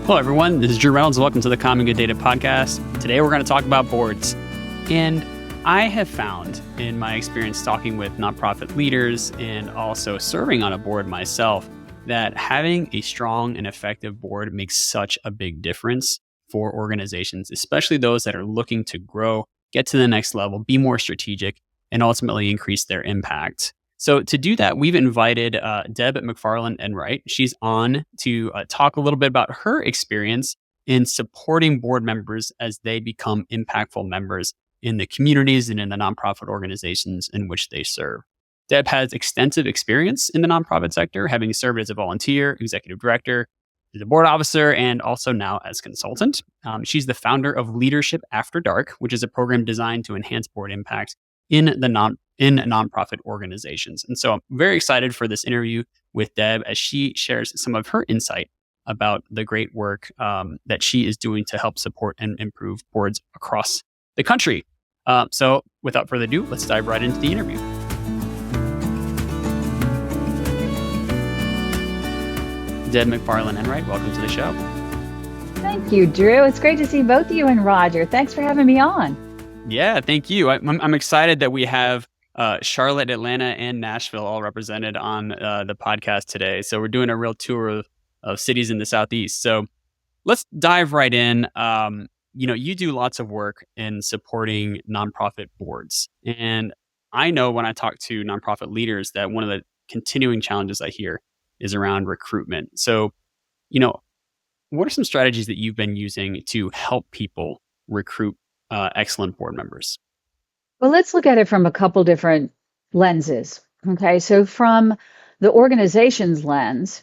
Hello, everyone. This is Drew Reynolds. Welcome to the Common Good Data podcast. Today, we're going to talk about boards. And I have found in my experience talking with nonprofit leaders and also serving on a board myself that having a strong and effective board makes such a big difference for organizations, especially those that are looking to grow, get to the next level, be more strategic, and ultimately increase their impact. So to do that, we've invited Deb Macfarlan Enright. She's on to talk a little bit about her experience in supporting board members as they become impactful members in the communities and in the nonprofit organizations in which they serve. Deb has extensive experience in the nonprofit sector, having served as a volunteer, executive director, as a board officer, and also now as consultant. She's the founder of Leadership After Dark, which is a program designed to enhance board impact in nonprofit organizations. And so I'm very excited for this interview with Deb as she shares some of her insight about the great work that she is doing to help support and improve boards across the country. So without further ado, let's dive right into the interview. Deb Macfarlan Enright, welcome to the show. Thank you, Drew. It's great to see both you and Roger. Thanks for having me on. Yeah, thank you. I'm excited that we have Charlotte, Atlanta, and Nashville all represented on the podcast today. So we're doing a real tour of cities in the Southeast. So let's dive right in. You do lots of work in supporting nonprofit boards. And I know when I talk to nonprofit leaders that one of the continuing challenges I hear is around recruitment. So, what are some strategies that you've been using to help people recruit excellent board members? Well, let's look at it from a couple different lenses. Okay, so from the organization's lens,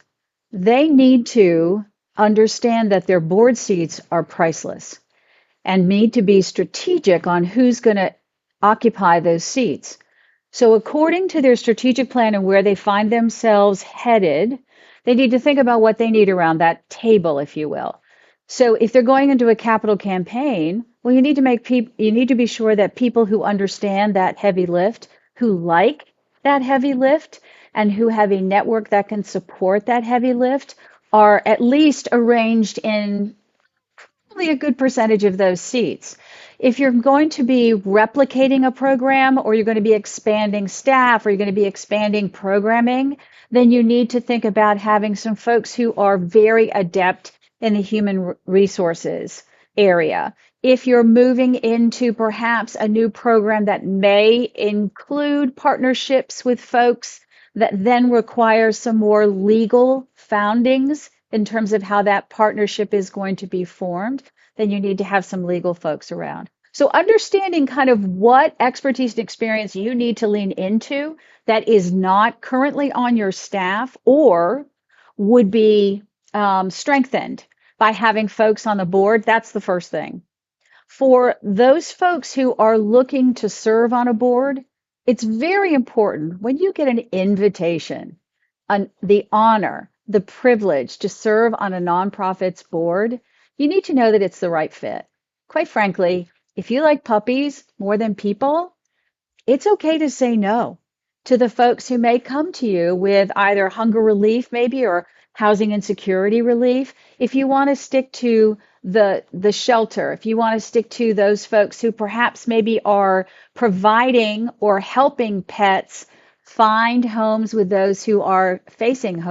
they need to understand that their board seats are priceless and need to be strategic on who's going to occupy those seats. So according to their strategic plan and where they find themselves headed, they need to think about what they need around that table, if you will. So if they're going into a capital campaign, well, you need to be sure that people who understand that heavy lift, who like that heavy lift, and who have a network that can support that heavy lift are at least arranged in probably a good percentage of those seats. If you're going to be replicating a program, or you're going to be expanding staff, or you're going to be expanding programming, then you need to think about having some folks who are very adept in the human resources area. If you're moving into perhaps a new program that may include partnerships with folks that then require some more legal foundings in terms of how that partnership is going to be formed, then you need to have some legal folks around. So understanding kind of what expertise and experience you need to lean into that is not currently on your staff or would be strengthened by having folks on the board, that's the first thing. For those folks who are looking to serve on a board, it's very important when you get an invitation, the honor, the privilege to serve on a nonprofit's board, you need to know that it's the right fit. Quite frankly, if you like puppies more than people, it's okay to say no to the folks who may come to you with either hunger relief maybe or housing insecurity relief. If you want to stick to the shelter, if you want to stick to those folks who perhaps maybe are providing or helping pets find homes with those who are facing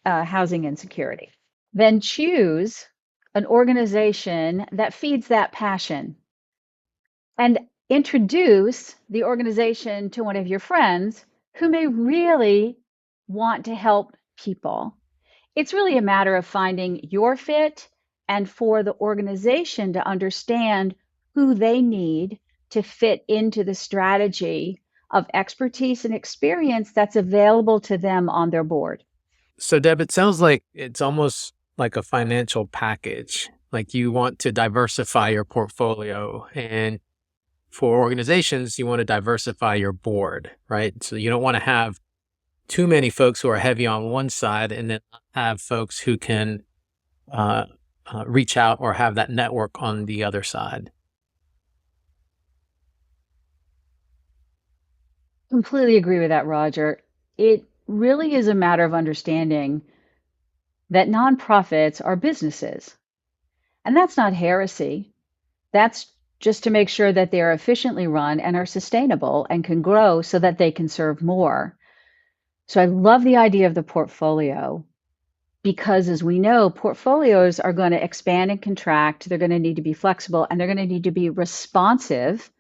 housing insecurity, then choose an organization that feeds that passion and introduce the organization to one of your friends who may really want to help people. It's really a matter of finding your fit and for the organization to understand who they need to fit into the strategy of expertise and experience that's available to them on their board. So Deb, it sounds like it's almost like a financial package. Like you want to diversify your portfolio, and for organizations, you want to diversify your board, right? So you don't want to have too many folks who are heavy on one side and then have folks who can reach out or have that network on the other side. Completely agree with that, Roger. It really is a matter of understanding that nonprofits are businesses. And that's not heresy. That's just to make sure that they're efficiently run and are sustainable and can grow so that they can serve more. So I love the idea of the portfolio because, as we know, portfolios are going to expand and contract. They're going to need to be flexible and they're going to need to be responsive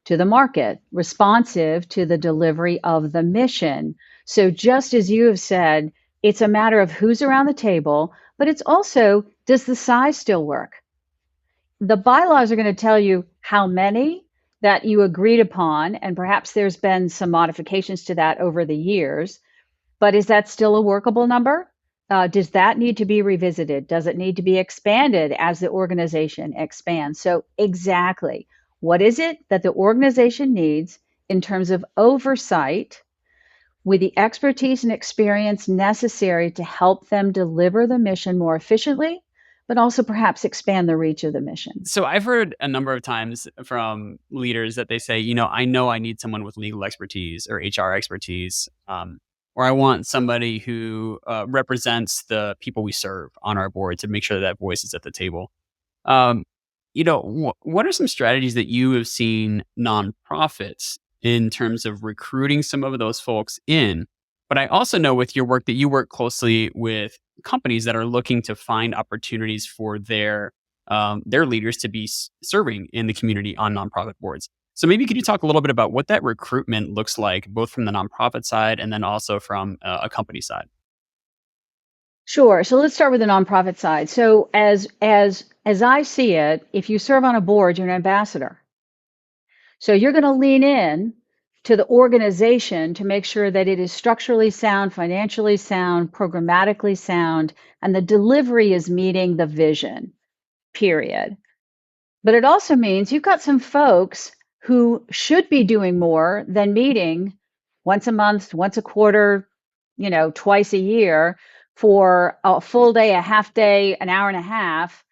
to the market, responsive to the delivery of the mission. So just as you have said, it's a matter of who's around the table, but it's also, does the size still work? The bylaws are going to tell you how many that you agreed upon, and perhaps there's been some modifications to that over the years, but is that still a workable number? Does that need to be revisited? Does it need to be expanded as the organization expands? So exactly, what is it that the organization needs in terms of oversight with the expertise and experience necessary to help them deliver the mission more efficiently, but also perhaps expand the reach of the mission? So I've heard a number of times from leaders that they say, I know I need someone with legal expertise or HR expertise, or I want somebody who represents the people we serve on our board to make sure that voice is at the table. Um, what are some strategies that you have seen nonprofits in terms of recruiting some of those folks in? But I also know with your work that you work closely with companies that are looking to find opportunities for their leaders to be serving in the community on nonprofit boards. So maybe could you talk a little bit about what that recruitment looks like, both from the nonprofit side and then also from a company side? Sure. So let's start with the nonprofit side. So as I see it, if you serve on a board, you're an ambassador. So you're going to lean in to the organization to make sure that it is structurally sound, financially sound, programmatically sound, and the delivery is meeting the vision, period. But it also means you've got some folks who should be doing more than meeting once a month, once a quarter, twice a year for a full day, a half day, an hour and a half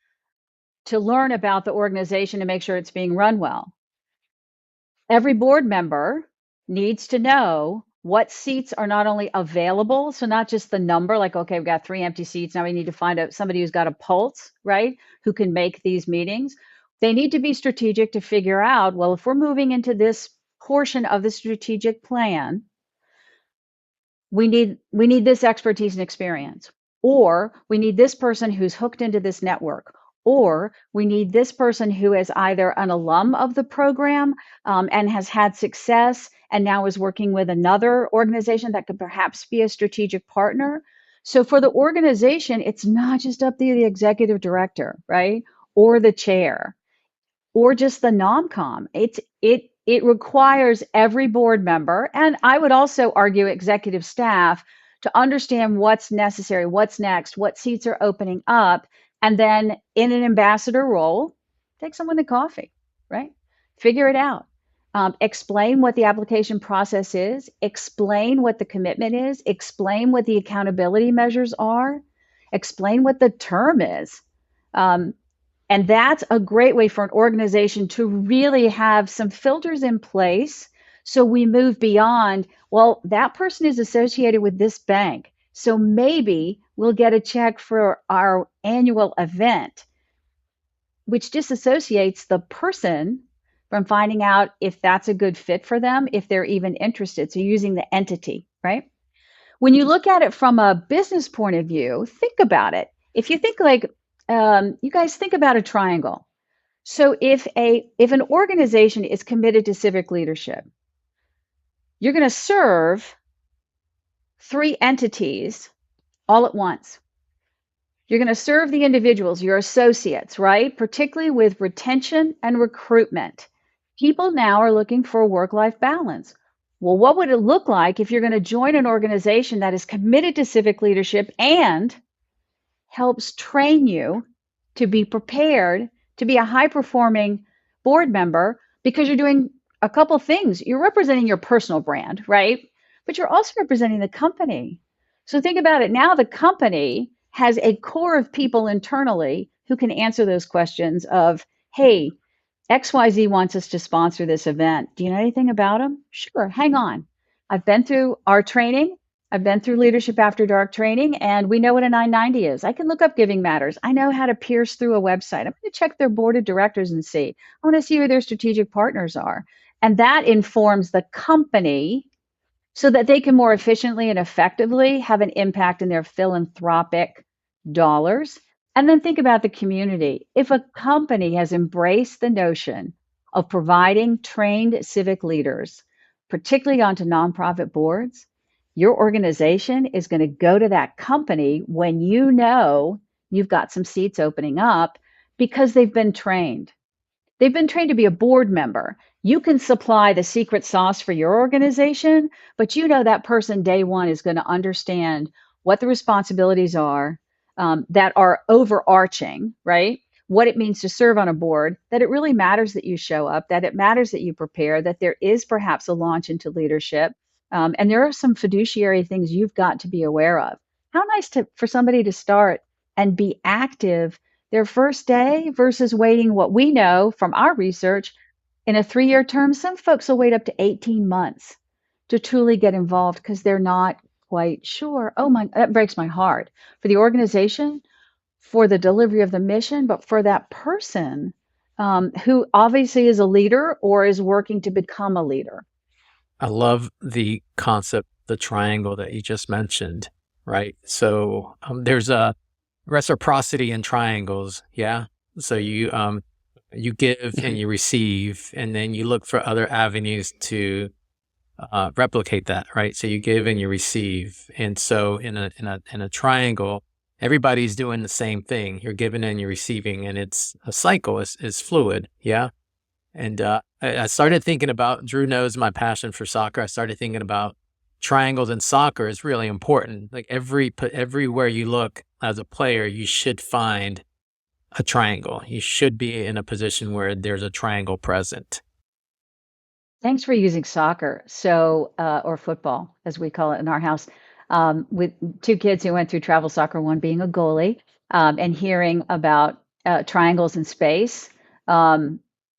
to learn about the organization to make sure it's being run well. Every board member needs to know what seats are not only available, so not just the number, like, okay, we've got 3 empty seats, now we need to find out somebody who's got a pulse, right, who can make these meetings. They need to be strategic to figure out, well, if we're moving into this portion of the strategic plan, we need this expertise and experience, or we need this person who's hooked into this network, or we need this person who is either an alum of the program and has had success and now is working with another organization that could perhaps be a strategic partner. So for the organization, it's not just up to the executive director, right, or the chair, or just the nomcom. It requires every board member, and I would also argue executive staff, to understand what's necessary, what's next, what seats are opening up, and then in an ambassador role, take someone to coffee, right? Figure it out. Explain what the application process is, explain what the commitment is, explain what the accountability measures are, explain what the term is. And that's a great way for an organization to really have some filters in place so we move beyond, well, that person is associated with this bank, so maybe we'll get a check for our annual event, which disassociates the person from finding out if that's a good fit for them, if they're even interested. So using the entity, right? When you look at it from a business point of view, think about it. If you think like, you guys think about a triangle. So if an organization is committed to civic leadership, you're going to serve 3 entities all at once. You're going to serve the individuals, your associates, right? Particularly with retention and recruitment. People now are looking for a work-life balance. Well, what would it look like if you're going to join an organization that is committed to civic leadership and helps train you to be prepared to be a high-performing board member, because you're doing a couple things. You're representing your personal brand, right? But you're also representing the company. So think about it. Now the company has a core of people internally who can answer those questions of, hey, XYZ wants us to sponsor this event. Do you know anything about them? Sure, hang on. I've been through our training. I've been through Leadership After Dark training, and we know what a 990 is. I can look up Giving Matters. I know how to pierce through a website. I'm going to check their board of directors and see. I want to see who their strategic partners are. And that informs the company so that they can more efficiently and effectively have an impact in their philanthropic dollars. And then think about the community. If a company has embraced the notion of providing trained civic leaders, particularly onto nonprofit boards, your organization is going to go to that company when you know you've got some seats opening up because they've been trained. They've been trained to be a board member. You can supply the secret sauce for your organization, but you know that person day one is going to understand what the responsibilities are that are overarching, right? What it means to serve on a board, that it really matters that you show up, that it matters that you prepare, that there is perhaps a launch into leadership. And there are some fiduciary things you've got to be aware of. How nice for somebody to start and be active their first day versus waiting what we know from our research in a 3-year term. Some folks will wait up to 18 months to truly get involved because they're not quite sure. Oh my, that breaks my heart for the organization, for the delivery of the mission, but for that person who obviously is a leader or is working to become a leader. I love the concept, the triangle that you just mentioned, right? So there's a reciprocity in triangles, yeah. So you give and you receive, and then you look for other avenues to replicate that, right? So you give and you receive, and so in a triangle, everybody's doing the same thing. You're giving and you're receiving, and it's a cycle. It's fluid, yeah. And I started thinking about, Drew knows my passion for soccer. I started thinking about triangles in soccer is really important. Like everywhere you look as a player, you should find a triangle. You should be in a position where there's a triangle present. Thanks for using soccer, or football, as we call it in our house, with two kids who went through travel soccer, one being a goalie, and hearing about triangles in space.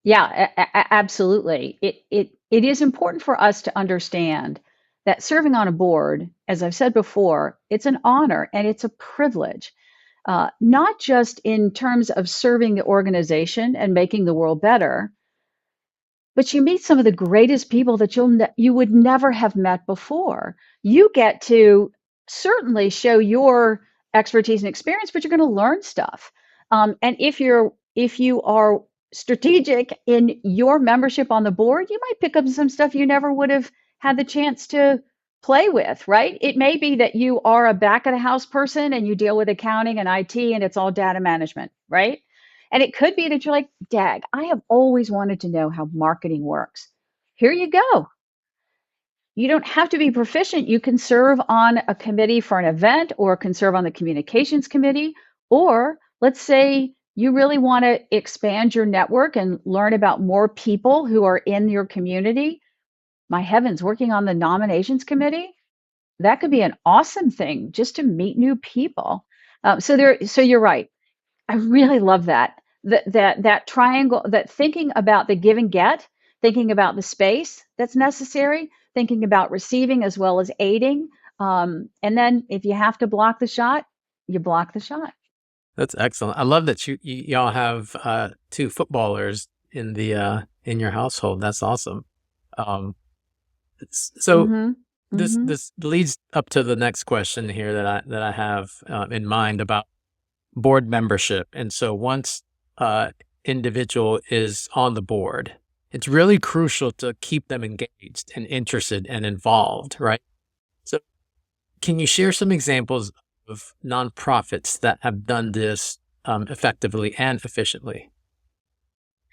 Yeah, absolutely. It is important for us to understand that serving on a board, as I've said before, it's an honor and it's a privilege, not just in terms of serving the organization and making the world better, but you meet some of the greatest people that you would never have met before. You get to certainly show your expertise and experience, but you're going to learn stuff. And if you are strategic in your membership on the board, you might pick up some stuff you never would have had the chance to play with, right? It may be that you are a back of the house person and you deal with accounting and IT and it's all data management, right? And it could be that you're like, Dag, I have always wanted to know how marketing works. Here you go. You don't have to be proficient. You can serve on a committee for an event or can serve on the communications committee. Or let's say you really want to expand your network and learn about more people who are in your community. My heavens, working on the nominations committee, that could be an awesome thing just to meet new people. So you're right. I really love that. That triangle, that thinking about the give and get, thinking about the space that's necessary, thinking about receiving as well as aiding. And then if you have to block the shot, you block the shot. That's excellent. I love that y'all have two footballers in your household. That's awesome. So this leads up to the next question here that I have in mind about board membership. And so once individual is on the board, it's really crucial to keep them engaged and interested and involved, right? So can you share some examples of nonprofits that have done this effectively and efficiently?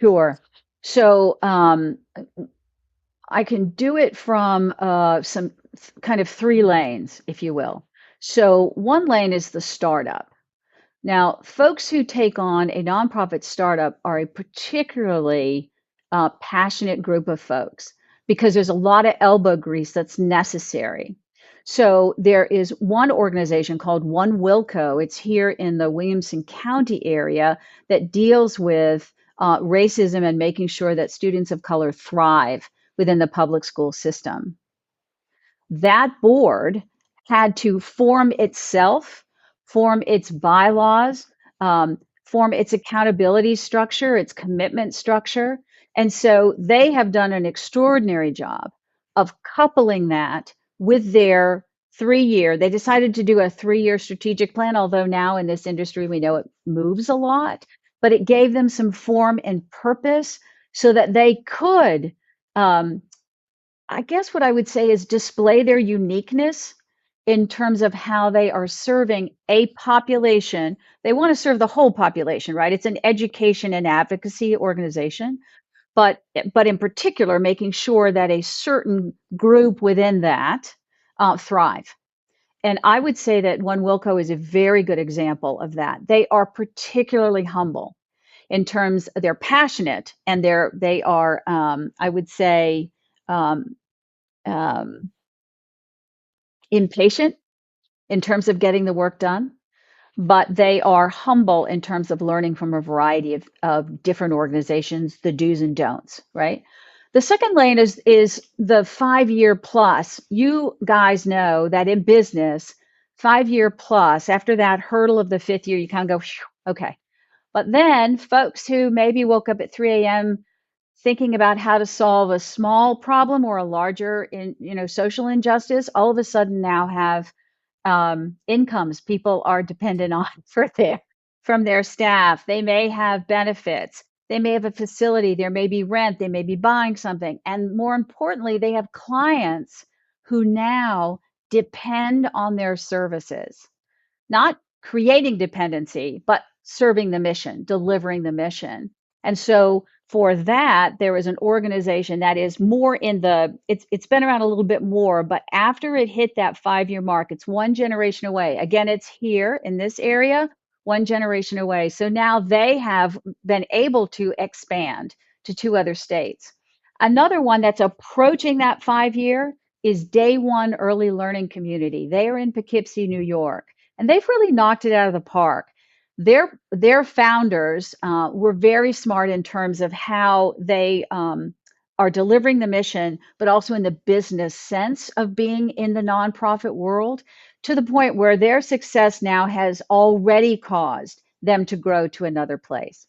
Sure. So I can do it from some kind of 3 lanes, if you will. So one lane is the startup. Now, folks who take on a nonprofit startup are a particularly passionate group of folks because there's a lot of elbow grease that's necessary. So there is one organization called One Wilco. It's here in the Williamson County area that deals with racism and making sure that students of color thrive within the public school system. That board had to form itself, form its bylaws, form its accountability structure, its commitment structure. And so they have done an extraordinary job of coupling that with their 3 year. They decided to do a 3 year strategic plan, although now in this industry we know it moves a lot, but it gave them some form and purpose so that they could, I guess what I would say is display their uniqueness in terms of how they are serving a population. They want to serve the whole population, right? It's an education and advocacy organization, but in particular, making sure that a certain group within that thrive. And I would say that One Wilco is a very good example of that. They are particularly humble in terms they're passionate and they are I would say um, um, impatient in terms of getting the work done, but they are humble in terms of learning from a variety of different organizations, the do's and don'ts, right? The second lane is the 5 year plus. You guys know that in business, 5 year plus, after that hurdle of the fifth year, you kind of go, okay. But then folks who maybe woke up at 3 a.m. thinking about how to solve a small problem or a larger social injustice, all of a sudden now have incomes people are dependent on from their staff. They may have benefits. They may have a facility. There may be rent. They may be buying something. And more importantly, they have clients who now depend on their services, not creating dependency, but serving the mission, delivering the mission. And so for that, there is an organization that is more in it's been around a little bit more, but after it hit that 5 year mark, it's one generation away. Again, it's here in this area, one generation away. So now they have been able to expand to 2 other states. Another one that's approaching that 5 year is Day One Early Learning Community. They are in Poughkeepsie, New York, and they've really knocked it out of the park. Their founders were very smart in terms of how they are delivering the mission, but also in the business sense of being in the nonprofit world, to the point where their success now has already caused them to grow to another place.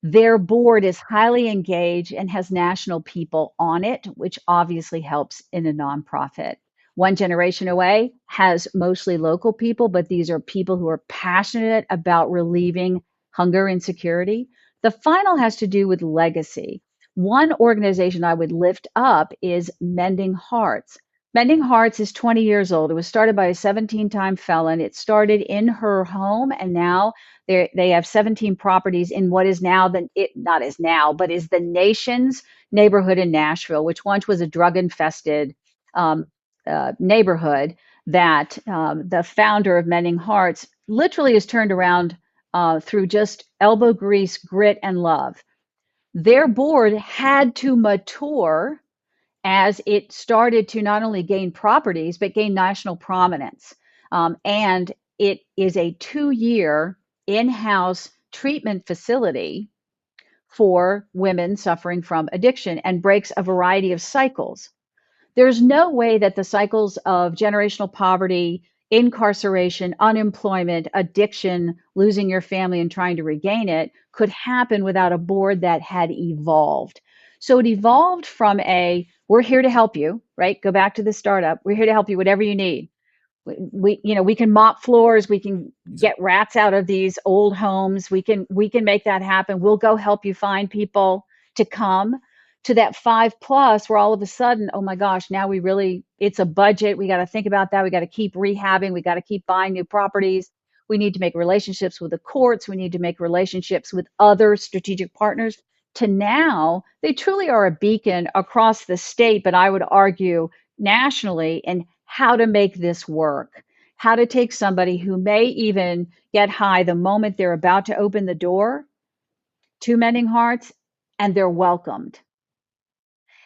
Their board is highly engaged and has national people on it, which obviously helps in a nonprofit. One Generation Away has mostly local people, but these are people who are passionate about relieving hunger and security. The final has to do with legacy. One organization I would lift up is Mending Hearts. Mending Hearts is 20 years old. It was started by a 17-time felon. It started in her home, and now they have 17 properties in what is now not as now, but is the nation's neighborhood in Nashville, which once was a drug-infested neighborhood that the founder of Mending Hearts literally has turned around through just elbow grease, grit, and love. Their board had to mature as it started to not only gain properties, but gain national prominence. And it is a 2 year in-house treatment facility for women suffering from addiction and breaks a variety of cycles. There's no way that the cycles of generational poverty, incarceration, unemployment, addiction, losing your family and trying to regain it could happen without a board that had evolved. So it evolved from we're here to help you, right? Go back to the startup. We're here to help you, whatever you need. We can mop floors, we can get rats out of these old homes, we can make that happen. We'll go help you find people to come, to that 5+ where all of a sudden, oh my gosh, now it's a budget. We got to think about that. We got to keep rehabbing. We got to keep buying new properties. We need to make relationships with the courts. We need to make relationships with other strategic partners. To now, they truly are a beacon across the state, but I would argue nationally, in how to make this work, how to take somebody who may even get high the moment they're about to open the door to Mending Hearts, and they're welcomed,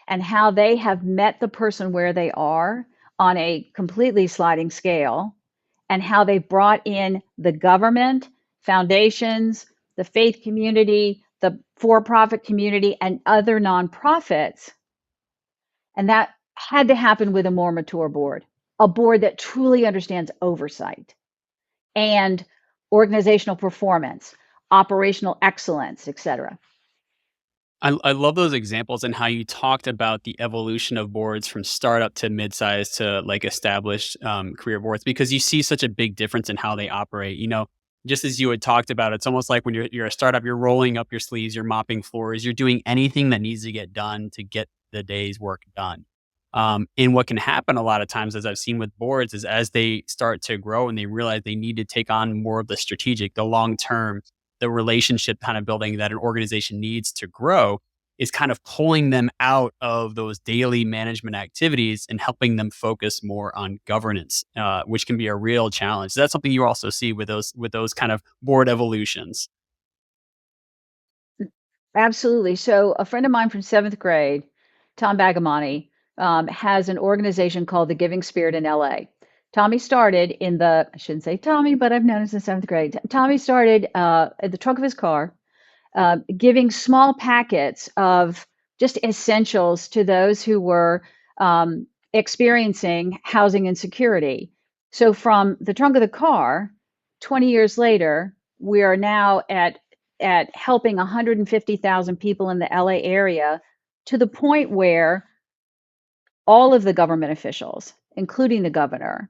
and how they have met the person where they are on a completely sliding scale, and how they've brought in the government, foundations, the faith community, the for-profit community, and other nonprofits. And that had to happen with a more mature board. a board that truly understands oversight and organizational performance, operational excellence, et cetera. I love those examples and how you talked about the evolution of boards from startup to mid-size to like established career boards, because you see such a big difference in how they operate. Just as you had talked about, it's almost like when you're a startup, you're rolling up your sleeves, you're mopping floors, you're doing anything that needs to get done to get the day's work done. And what can happen a lot of times, as I've seen with boards, is as they start to grow and they realize they need to take on more of the strategic, the long term, the relationship kind of building that an organization needs to grow, is kind of pulling them out of those daily management activities and helping them focus more on governance, which can be a real challenge. So that's something you also see with those kind of board evolutions. Absolutely. So a friend of mine from seventh grade, Tom Bagamani, has an organization called the Giving Spirit in LA. Tommy started in I shouldn't say Tommy, but I've known him since seventh grade. Tommy started at the trunk of his car, giving small packets of just essentials to those who were experiencing housing insecurity. So from the trunk of the car, 20 years later, we are now at helping 150,000 people in the LA area, to the point where all of the government officials, including the governor,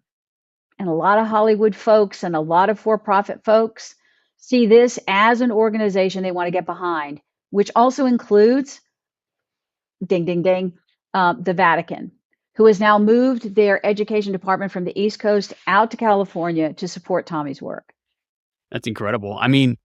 and a lot of Hollywood folks and a lot of for-profit folks, see this as an organization they want to get behind, which also includes, ding, ding, ding, the Vatican, who has now moved their education department from the East Coast out to California to support Tommy's work. That's incredible. I mean,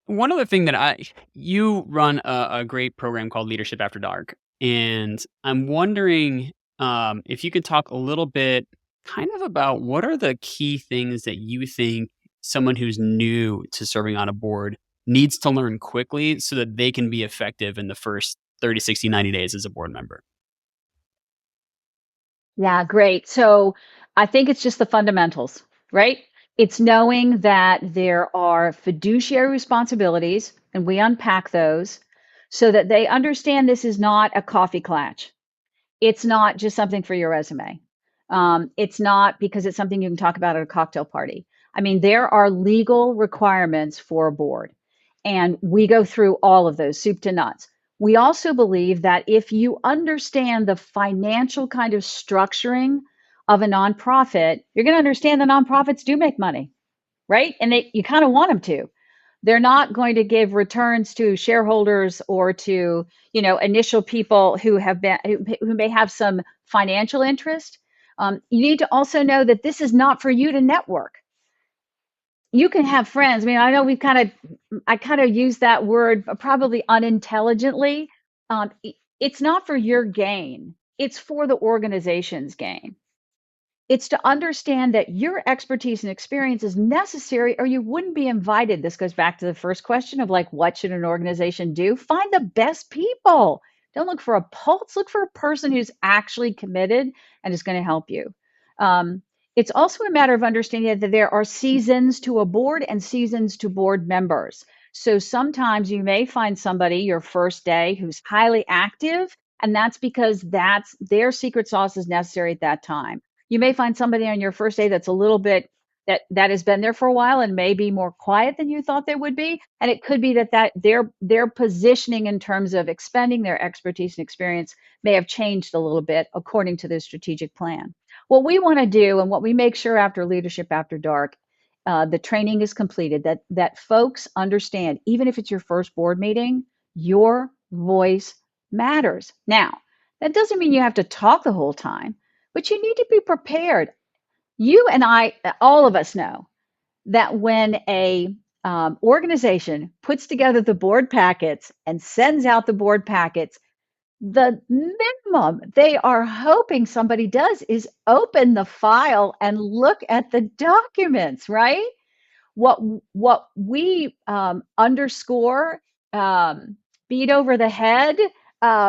one other thing that you run a great program called Leadership After Dark, and I'm wondering if you could talk a little bit kind of about what are the key things that you think someone who's new to serving on a board needs to learn quickly so that they can be effective in the first 30, 60, 90 days as a board member. Yeah, great. So I think it's just the fundamentals, right? It's knowing that there are fiduciary responsibilities, and we unpack those so that they understand this is not a coffee klatch. It's not just something for your resume. It's not because it's something you can talk about at a cocktail party. I mean, there are legal requirements for a board, and we go through all of those, soup to nuts. We also believe that if you understand the financial kind of structuring of a nonprofit, you're going to understand the nonprofits do make money, right? And you kind of want them to. They're not going to give returns to shareholders or to, initial people who may have some financial interest. You need to also know that this is not for you to network. You can have friends. I mean, I know I kind of use that word probably unintelligently. It's not for your gain. It's for the organization's gain. It's to understand that your expertise and experience is necessary or you wouldn't be invited. This goes back to the first question of like, what should an organization do? Find the best people. Don't look for a pulse, look for a person who's actually committed and is going to help you. It's also a matter of understanding that there are seasons to a board and seasons to board members. So sometimes you may find somebody your first day who's highly active, and that's because that's their secret sauce is necessary at that time. You may find somebody on your first day that's a little bit that has been there for a while and may be more quiet than you thought they would be. And it could be that their positioning in terms of expending their expertise and experience may have changed a little bit according to their strategic plan. What we want to do and what we make sure after Leadership After Dark, the training is completed, that folks understand, even if it's your first board meeting, your voice matters. Now, that doesn't mean you have to talk the whole time, but you need to be prepared. You and I, all of us know that when a organization puts together the board packets and sends out the board packets, the minimum they are hoping somebody does is open the file and look at the documents, right? What we underscore, beat over the head,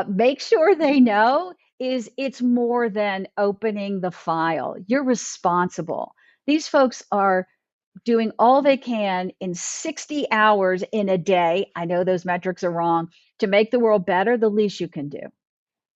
make sure they know is it's more than opening the file. You're responsible. These folks are doing all they can in 60 hours in a day. I know those metrics are wrong. To make the world better, the least you can do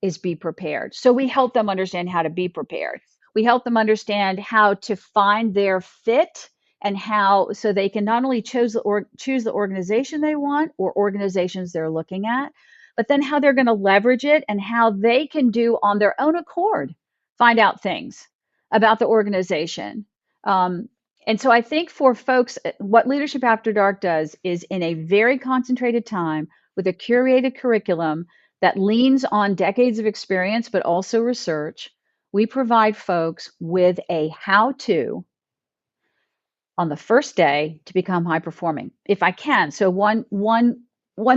is be prepared. So we help them understand how to be prepared. We help them understand how to find their fit and how so they can not only choose the organization they want or organizations they're looking at, but then how they're going to leverage it and how they can do on their own accord, find out things about the organization. And so I think for folks, what Leadership After Dark does is in a very concentrated time with a curated curriculum that leans on decades of experience, but also research, we provide folks with a how-to on the first day to become high performing, if I can. So one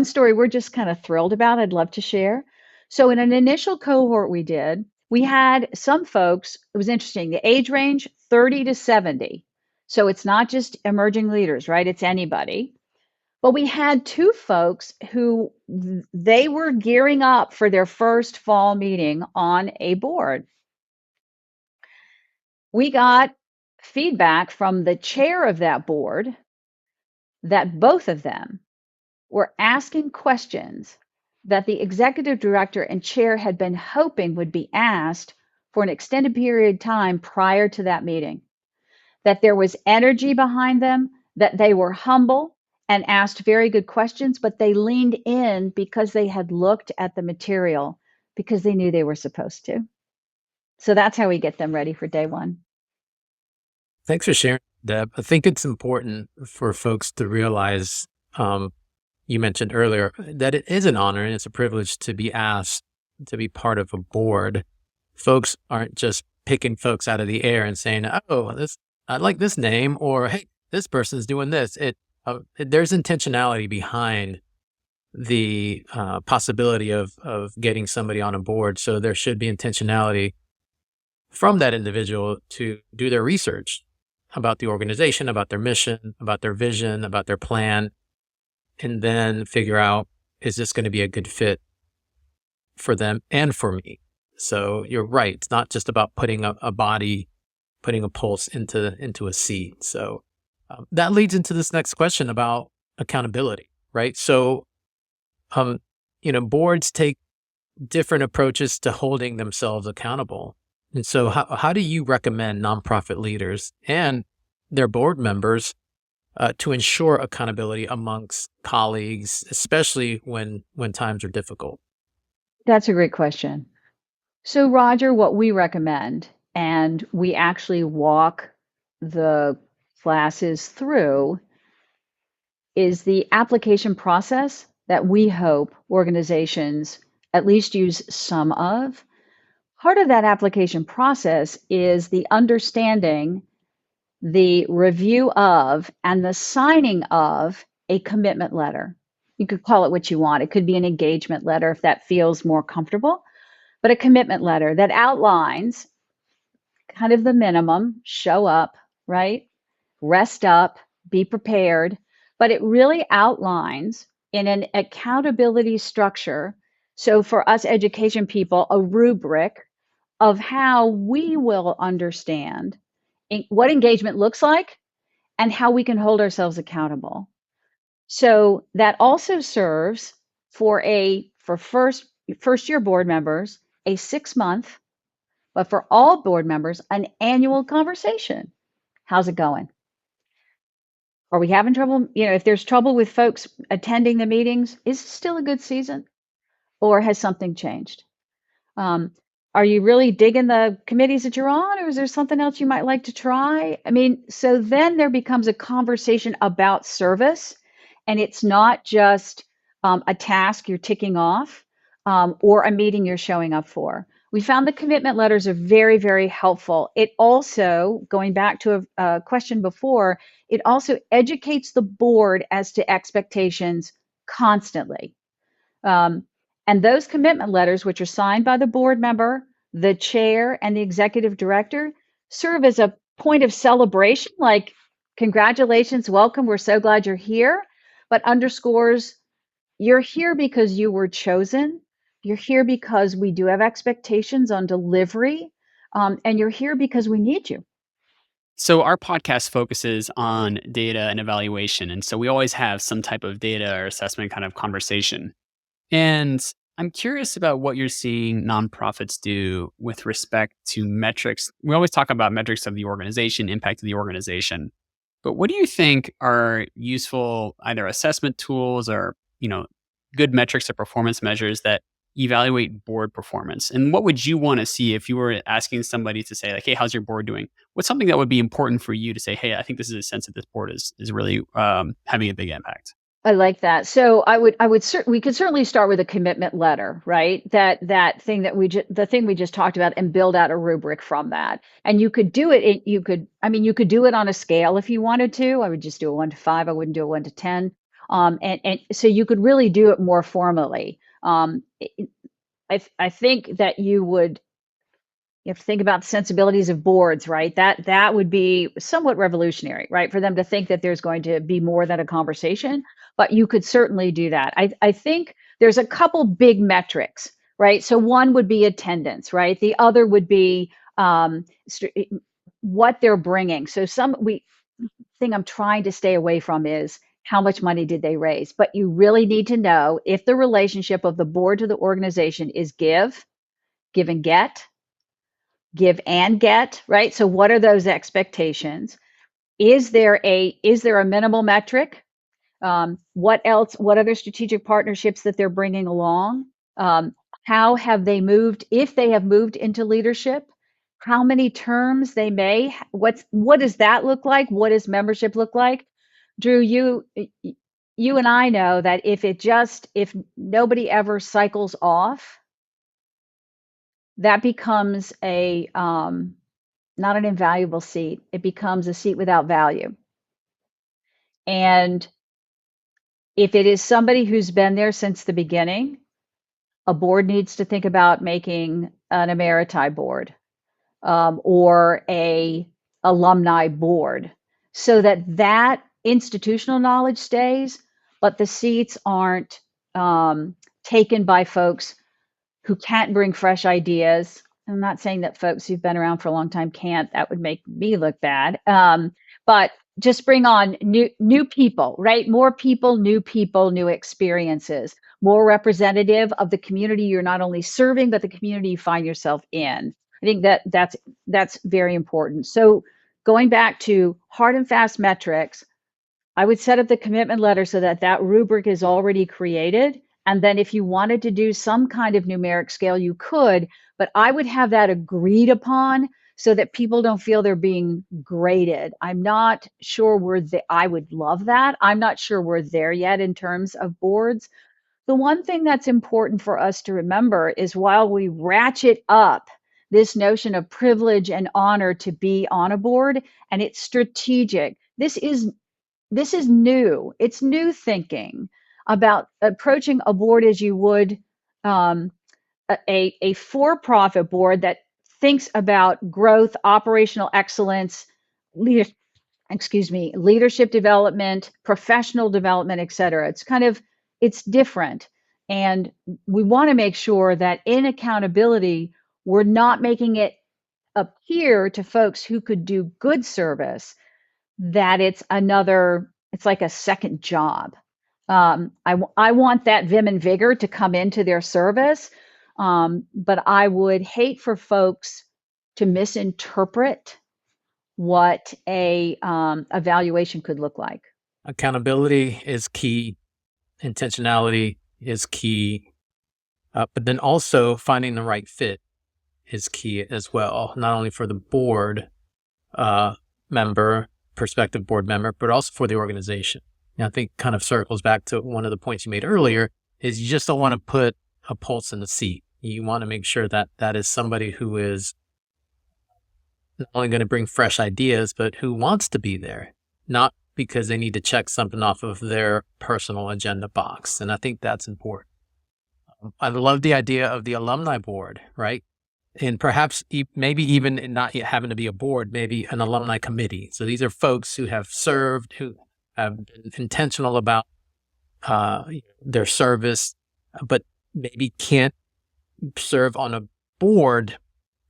story we're just kind of thrilled about, I'd love to share. So in an initial cohort we had some folks, it was interesting, the age range 30 to 70. So it's not just emerging leaders, right? It's anybody. But we had two folks who they were gearing up for their first fall meeting on a board. We got feedback from the chair of that board that both of them were asking questions that the executive director and chair had been hoping would be asked for an extended period of time prior to that meeting. That there was energy behind them, that they were humble and asked very good questions, but they leaned in because they had looked at the material because they knew they were supposed to. So that's how we get them ready for day one. Thanks for sharing, Deb. I think it's important for folks to realize, you mentioned earlier, that it is an honor and it's a privilege to be asked to be part of a board. Folks aren't just picking folks out of the air and saying, oh, I like this name, or hey, this person's doing this. There's intentionality behind the possibility of getting somebody on a board. So there should be intentionality from that individual to do their research about the organization, about their mission, about their vision, about their plan, and then figure out, is this going to be a good fit for them and for me? So you're right. It's not just about putting a body, putting a pulse into a seat. So that leads into this next question about accountability, right? So, boards take different approaches to holding themselves accountable. And so how do you recommend nonprofit leaders and their board members to ensure accountability amongst colleagues, especially when times are difficult? That's a great question. So, Roger, what we recommend, and we actually walk the classes through, is the application process that we hope organizations at least use some of. Part of that application process is the understanding, the review of, and the signing of a commitment letter. You could call it what you want. It could be an engagement letter if that feels more comfortable, but a commitment letter that outlines kind of the minimum: show up, right? Rest up, be prepared. But it really outlines in an accountability structure. So for us education people, a rubric of how we will understand what engagement looks like and how we can hold ourselves accountable. So that also serves for first year board members a 6-month, but for all board members an annual conversation. How's it going? Are we having trouble? If there's trouble with folks attending the meetings, is it still a good season, or has something changed? Are you really digging the committees that you're on, or is there something else you might like to try? So then there becomes a conversation about service, and it's not just a task you're ticking off or a meeting you're showing up for. We found the commitment letters are very, very helpful. It also, going back to a question before, it also educates the board as to expectations constantly. And those commitment letters, which are signed by the board member, the chair, and the executive director, serve as a point of celebration, like, congratulations, welcome, we're so glad you're here, but underscores you're here because you were chosen. You're here because we do have expectations on delivery, and you're here because we need you. So our podcast focuses on data and evaluation. And so we always have some type of data or assessment kind of conversation. And I'm curious about what you're seeing nonprofits do with respect to metrics. We always talk about metrics of the organization, impact of the organization. But what do you think are useful either assessment tools or, good metrics or performance measures that evaluate board performance? And what would you want to see if you were asking somebody to say like, "Hey, how's your board doing?" What's something that would be important for you to say, "Hey, I think this is a sense that this board is really having a big impact." I like that. So we could certainly start with a commitment letter, right? That thing that the thing we just talked about, and build out a rubric from that. And you could do it. You could do it on a scale if you wanted to. I would just do a 1 to 5. I wouldn't do a 1 to 10. And so you could really do it more formally. I think that you have to think about the sensibilities of boards, right? That would be somewhat revolutionary, right? For them to think that there's going to be more than a conversation, but you could certainly do that. I think there's a couple big metrics, right? So one would be attendance, right? The other would be what they're bringing. So thing I'm trying to stay away from is how much money did they raise? But you really need to know if the relationship of the board to the organization is give and get, give and get, right? So what are those expectations? Is there a minimal metric? What else? What other strategic partnerships that they're bringing along? How have they moved? If they have moved into leadership, how many terms they may? What does that look like? What does membership look like? Drew, you and I know that if nobody ever cycles off, that becomes a not an invaluable seat. It becomes a seat without value. And if it is somebody who's been there since the beginning, a board needs to think about making an emeriti board, or a alumni board, so that institutional knowledge stays, but the seats aren't taken by folks who can't bring fresh ideas. I'm not saying that folks who've been around for a long time can't. That would make me look bad. But just bring on new people, right? More people, new experiences, more representative of the community you're not only serving, but the community you find yourself in. I think that's very important. So going back to hard and fast metrics, I would set up the commitment letter so that rubric is already created. And then if you wanted to do some kind of numeric scale, you could, but I would have that agreed upon so that people don't feel they're being graded. I'm not sure I would love that. I'm not sure we're there yet in terms of boards. The one thing that's important for us to remember is, while we ratchet up this notion of privilege and honor to be on a board, and it's strategic, this is new. It's new thinking about approaching a board as you would a for-profit board that thinks about growth, operational excellence, leadership development, professional development, et cetera. It's different. And we want to make sure that in accountability, we're not making it appear to folks who could do good service that it's like a second job. I want that vim and vigor to come into their service, but I would hate for folks to misinterpret what a evaluation could look like. Accountability is key. Intentionality is key. But then also finding the right fit is key as well, not only for the board member, prospective board member, but also for the organization. And I think kind of circles back to one of the points you made earlier, is you just don't want to put a pulse in the seat. You want to make sure that that is somebody who is not only going to bring fresh ideas, but who wants to be there, not because they need to check something off of their personal agenda box. And I think that's important. I love the idea of the alumni board, right? And perhaps maybe even not yet having to be a board, maybe an alumni committee. So these are folks who have served, who have been intentional about their service, but maybe can't serve on a board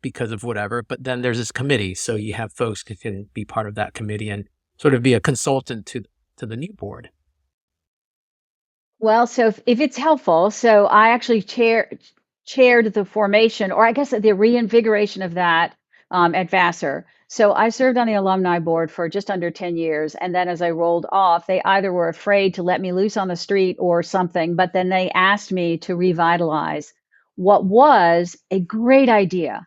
because of whatever. But then there's this committee. So you have folks who can be part of that committee and sort of be a consultant to the new board. Well, so if it's helpful, so I actually chaired the formation, or I guess the reinvigoration of that at Vassar. So I served on the alumni board for just under 10 years. And then as I rolled off, they either were afraid to let me loose on the street or something, but then they asked me to revitalize what was a great idea.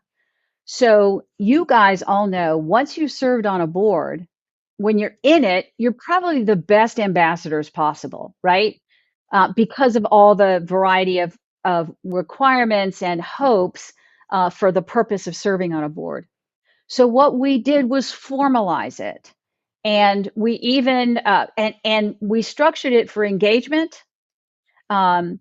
So you guys all know once you served on a board, when you're in it, you're probably the best ambassadors possible, right? Because of all the variety of requirements and hopes for the purpose of serving on a board. So what we did was formalize it, and we even and we structured it for engagement. Um,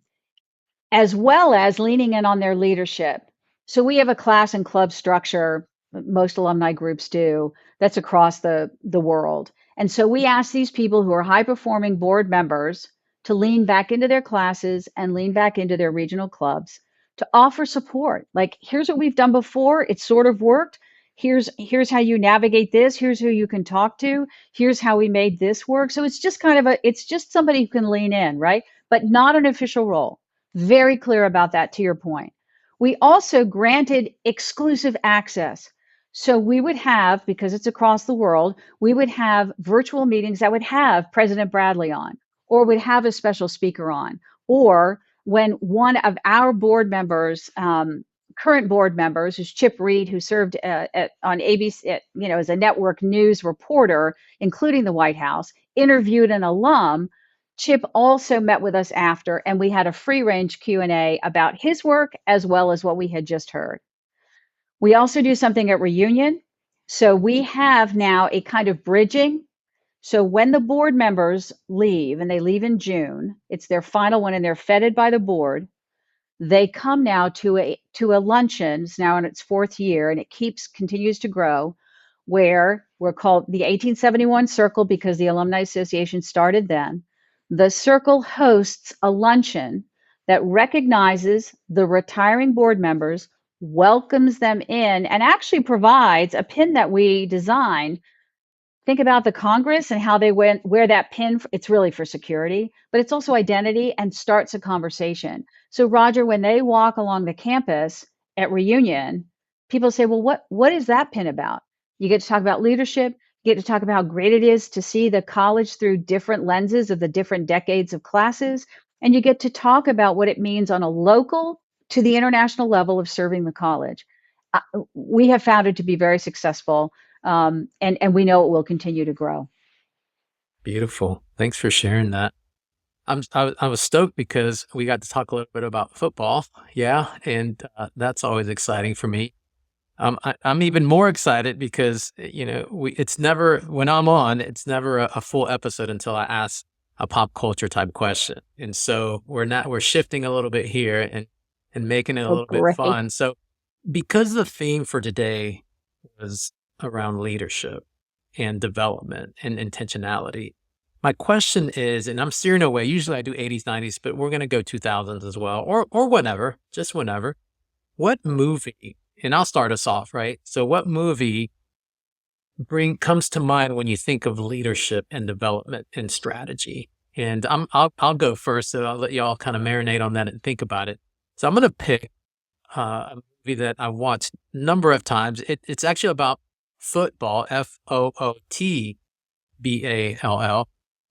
as well as leaning in on their leadership. So we have a class and club structure, most alumni groups do, that's across the world. And so we ask these people who are high performing board members to lean back into their classes and lean back into their regional clubs to offer support. Like, here's what we've done before, it sort of worked. Here's how you navigate this, here's who you can talk to, here's how we made this work. So it's just kind of it's just somebody who can lean in, right? But not an official role. Very clear about that, to your point. We also granted exclusive access. So we would have, because it's across the world, we would have virtual meetings that would have President Bradley on, or would have a special speaker on, or when one of our board members, current board members, is Chip Reed, who served on ABC, as a network news reporter, including the White House, interviewed an alum. Chip also met with us after, and we had a free range Q&A about his work as well as what we had just heard. We also do something at reunion. So we have now a kind of bridging. So when the board members leave, and they leave in June, it's their final one, and they're feted by the board. They come now to a luncheon. It's now in its fourth year, and it continues to grow, where we're called the 1871 Circle because the Alumni Association started then. The Circle hosts a luncheon that recognizes the retiring board members, welcomes them in, and actually provides a pin that we designed. Think about the Congress and how they wear that pin. It's really for security, but it's also identity, and starts a conversation. So Roger, when they walk along the campus at reunion, people say, well, what is that pin about? You get to talk about leadership. You get to talk about how great it is to see the college through different lenses of the different decades of classes. And you get to talk about what it means on a local to the international level of serving the college. We have found it to be very successful. And we know it will continue to grow. Beautiful. Thanks for sharing that. I was stoked because we got to talk a little bit about football. Yeah. And that's always exciting for me. I'm even more excited because, it's never, when I'm on, it's never a full episode until I ask a pop culture type question. And so we're shifting a little bit here and making it a little bit fun. So because the theme for today was around leadership and development and intentionality, my question is, and I'm steering away, usually I do 80s, 90s, but we're going to go 2000s as well, or whenever, just whenever. What movie, and I'll start us off, right? So what movie comes to mind when you think of leadership and development and strategy? And I'll go first, so I'll let y'all kind of marinate on that and think about it. So I'm going to pick a movie that I watched a number of times. It's actually about football, Football.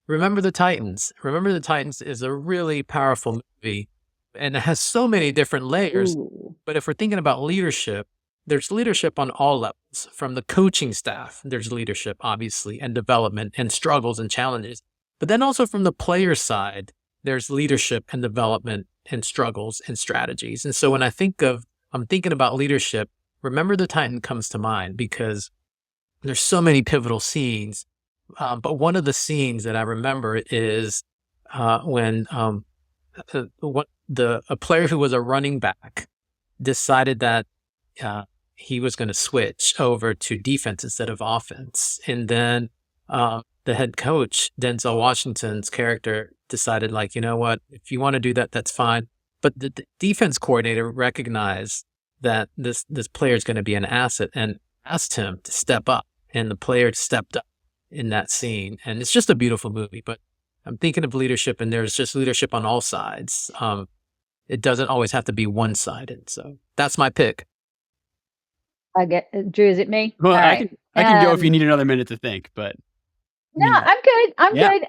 Remember the Titans. Remember the Titans is a really powerful movie, and it has so many different layers. Ooh. But if we're thinking about leadership, there's leadership on all levels. From the coaching staff, there's leadership, obviously, and development and struggles and challenges. But then also from the player side, there's leadership and development and struggles and strategies. And so when I'm thinking about leadership, Remember the Titan comes to mind because there's so many pivotal scenes. But one of the scenes that I remember is when a player who was a running back decided that he was going to switch over to defense instead of offense. And then the head coach, Denzel Washington's character, decided, like, you know what, if you want to do that, that's fine. But the defense coordinator recognized that this player is going to be an asset and asked him to step up. And the player stepped up in that scene. And it's just a beautiful movie. But I'm thinking of leadership, and there's just leadership on all sides. It doesn't always have to be one-sided. So that's my pick. I get Drew. Is it me? Well, All right. I can go if you need another minute to think, but No, yeah. I'm good. I'm Yeah. good.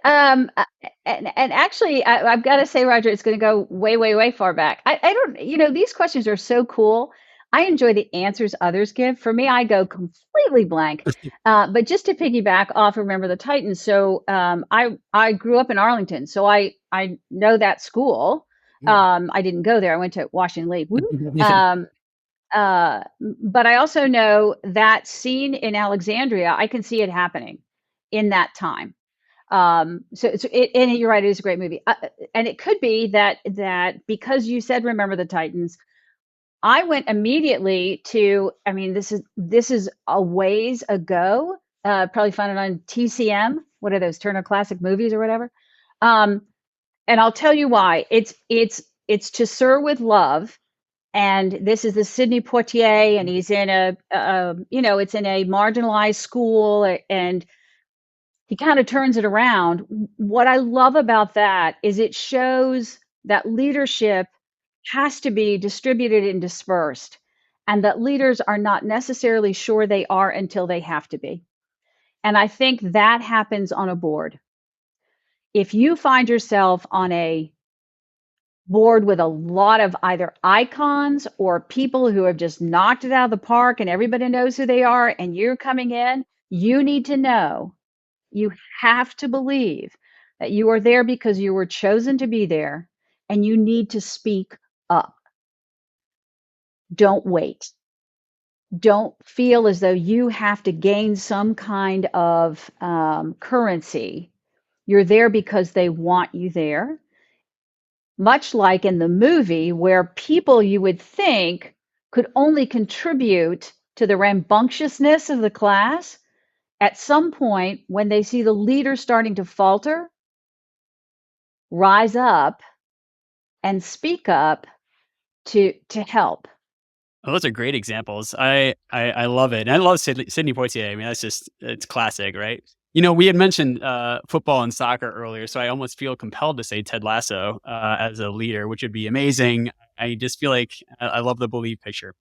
And actually, I've got to say, Roger, it's going to go way, way, way far back. I don't, these questions are so cool. I enjoy the answers others give. For me, I go completely blank. But just to piggyback off, Remember the Titans. So I grew up in Arlington, so I know that school. I didn't go there. I went to Washington Lee. Woo. But I also know that scene in Alexandria. I can see it happening in that time. And you're right, it is a great movie. And it could be that because you said Remember the Titans, I went immediately to. I mean, this is a ways ago. Probably found it on TCM. What are those, Turner Classic Movies or whatever? And I'll tell you why. It's To Sir with Love. And this is the Sidney Poitier, and he's in it's in a marginalized school, and he kind of turns it around. What I love about that is it shows that leadership has to be distributed and dispersed, and that leaders are not necessarily sure they are until they have to be. And I think that happens on a board. If you find yourself on a board with a lot of either icons or people who have just knocked it out of the park and everybody knows who they are, and you're coming in, you need to know, you have to believe that you are there because you were chosen to be there, and you need to speak up. Don't wait. Don't feel as though you have to gain some kind of currency. You're there because they want you there. Much like in the movie, where people you would think could only contribute to the rambunctiousness of the class, at some point when they see the leader starting to falter, rise up and speak up to help. Oh, those are great examples. I love it. And I love Sidney Poitier. I mean, it's classic, right? We had mentioned football and soccer earlier, so I almost feel compelled to say Ted Lasso as a leader, which would be amazing. I just feel like I love the belief picture.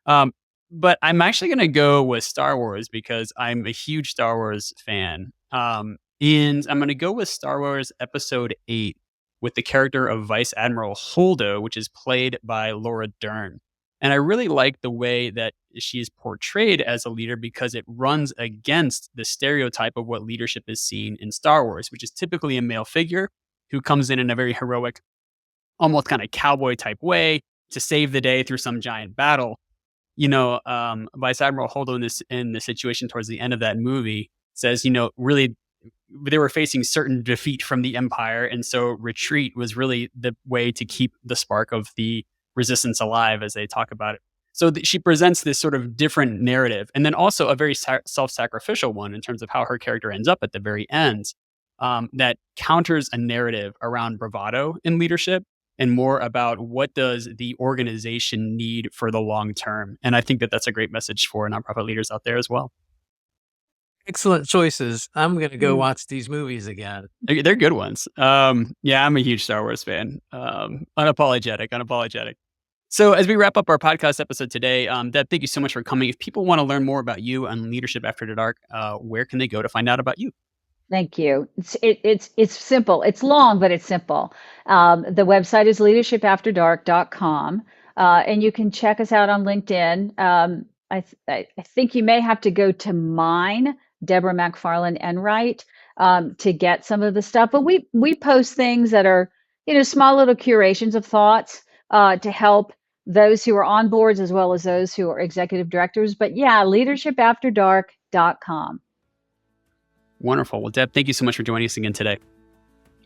But I'm actually going to go with Star Wars because I'm a huge Star Wars fan. And I'm going to go with Star Wars Episode 8 with the character of Vice Admiral Holdo, which is played by Laura Dern. And I really like the way that she is portrayed as a leader because it runs against the stereotype of what leadership is seen in Star Wars, which is typically a male figure who comes in a very heroic, almost kind of cowboy type way to save the day through some giant battle. Vice Admiral Holdo in the situation towards the end of that movie says, really they were facing certain defeat from the Empire. And so retreat was really the way to keep the spark of the resistance alive, as they talk about it. So she presents this sort of different narrative, and then also a very self-sacrificial one in terms of how her character ends up at the very end, that counters a narrative around bravado in leadership and more about what does the organization need for the long term. And I think that that's a great message for nonprofit leaders out there as well. Excellent choices. I'm going to go watch these movies again. They're good ones. Yeah, I'm a huge Star Wars fan. Unapologetic. So as we wrap up our podcast episode today, Deb, thank you so much for coming. If people want to learn more about you and Leadership After the Dark, where can they go to find out about you? Thank you. It's simple. It's long, but it's simple. The website is leadershipafterdark.com, and you can check us out on LinkedIn. I think you may have to go to mine, Deborah Macfarlan Enright, to get some of the stuff. But we post things that are small little curations of thoughts to help those who are on boards as well as those who are executive directors. But yeah, leadershipafterdark.com. Wonderful. Well, Deb, thank you so much for joining us again today.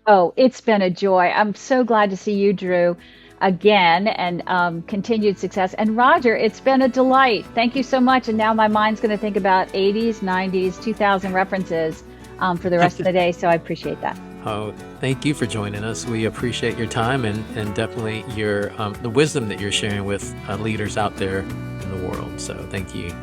Oh, it's been a joy. I'm so glad to see you, Drew, again, and continued success. And Roger, it's been a delight. Thank you so much. And now my mind's going to think about 80s, 90s, 2000 references for the rest of the day. So I appreciate that. Oh, thank you for joining us. We appreciate your time and definitely your the wisdom that you're sharing with leaders out there in the world. So thank you.